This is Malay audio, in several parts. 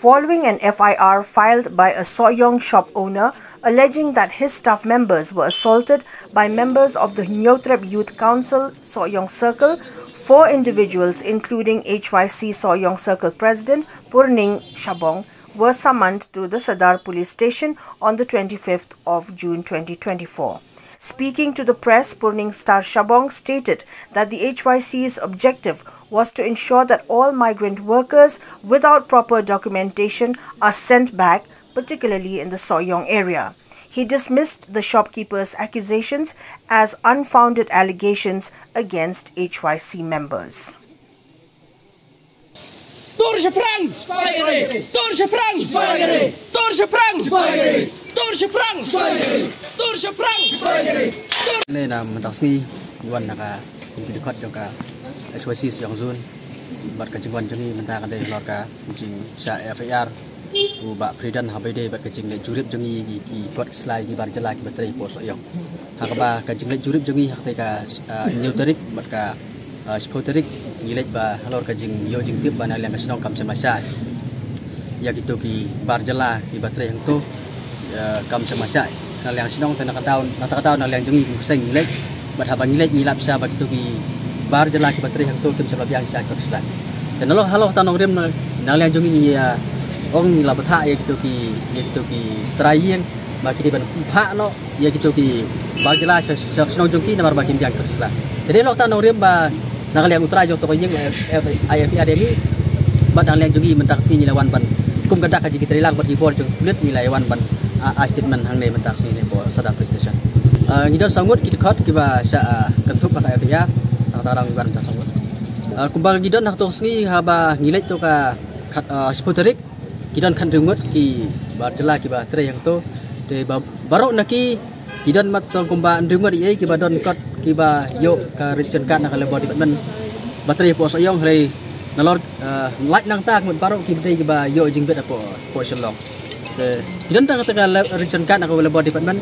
following an FIR filed by a Soyong shop owner alleging that his staff members were assaulted by members of the Nyotrep Youth Council Soyong Circle. 4 individuals, including HYC Soyong Circle President Purning Shabong, were summoned to the Sadar Police Station on the 25th of June 2024. Speaking to the press, Purning Star Shabong stated that the HYC's objective was to ensure that all migrant workers without proper documentation are sent back, particularly in the Soyong area. He dismissed the shopkeepers' accusations as unfounded allegations against HYC members. Nên là mình taxi luôn là cả những cái joka HYC Soyong Zone bật cái chính cho mình ta cái đây lọt cả chính sa FIR ubah Pridan habede bật cái chính lệ jurip jongi ki quat slide ki bar jala ki bateri po Soyong hakaba cái chính lệ jurip jongi hak teka neuterik bật cả spoterik ngilet ba halor cái chính yo jing tip bana yang senong kam sama sa ya gitu ki bar jala ki bateri yang tu kam sama sa hal yang senong tanah tahun hal yang jongi seng ngilet bật habang ngilet ngilap sa ba gitu ki bar jala ki bateri yang tu kim sebab yang sa quat slide dan halo tanong rem hal yang jongi ya ông là bậc thầy gitu ki terakhir bagi di Pak no ya gitu ki bagila senong jongki namar bagi biang kersla jadi lo tan orang ba nakaliang utara jong to yang IFR ini badang liang jongi mentak sini lawan ban kum gadak kaji kita hilang bagi bol jong kulit nilai wan ban statement hang ne mentak sini po Sadar Police Station ngidon sangut kita khot kiba sa kentup pakai IFR tarang ban sangut kumbang ngidon hak to sini haba ngilet to ka spoterik kidon kan rengut ki barjala ki baterai yang tu de baru naki kidon mat kumba rengut ye ki badon kot ki ba yo ka region kan ka lebo department baterai po Soyong hari nalor light nang tak mun baru ki de ki ba yo jing bet po Shalong de kidon tang ka region kan ka lebo department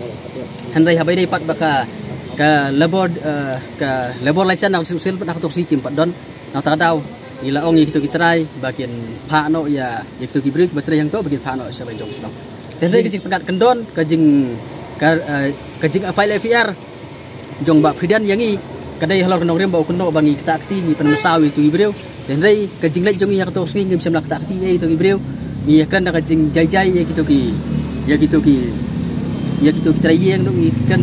handai habai dei pat baka ka lebo license nang sil pat tok si kim pat don nang ta dau ila ong gitu kitrai bagian Pak no ya gitu kibrik baterai yang tu bagian Pak no siapa jong sedang dan dari kajing pendat kendon kajing file FIR jong bak Pridan yangi kadai halor kendong rem bau kendo bangi kita akti ni penmesawi tu ibreu dan dari kajing let jongi yak to sing ngim semlak ta akti tu ibreu ni kan kajing jai ya gitu ki trai yang dong kan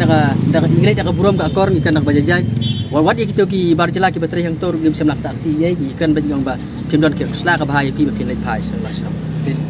ngilet dak burom ka akor ikan dak bajajai wat ya gitu ki bar jala ki baterai yang tor ngim semlak ta akti ye ikan bajing ba kim don ki sla ka bahaya pi ba kin let pai sallallahu alaihi wasallam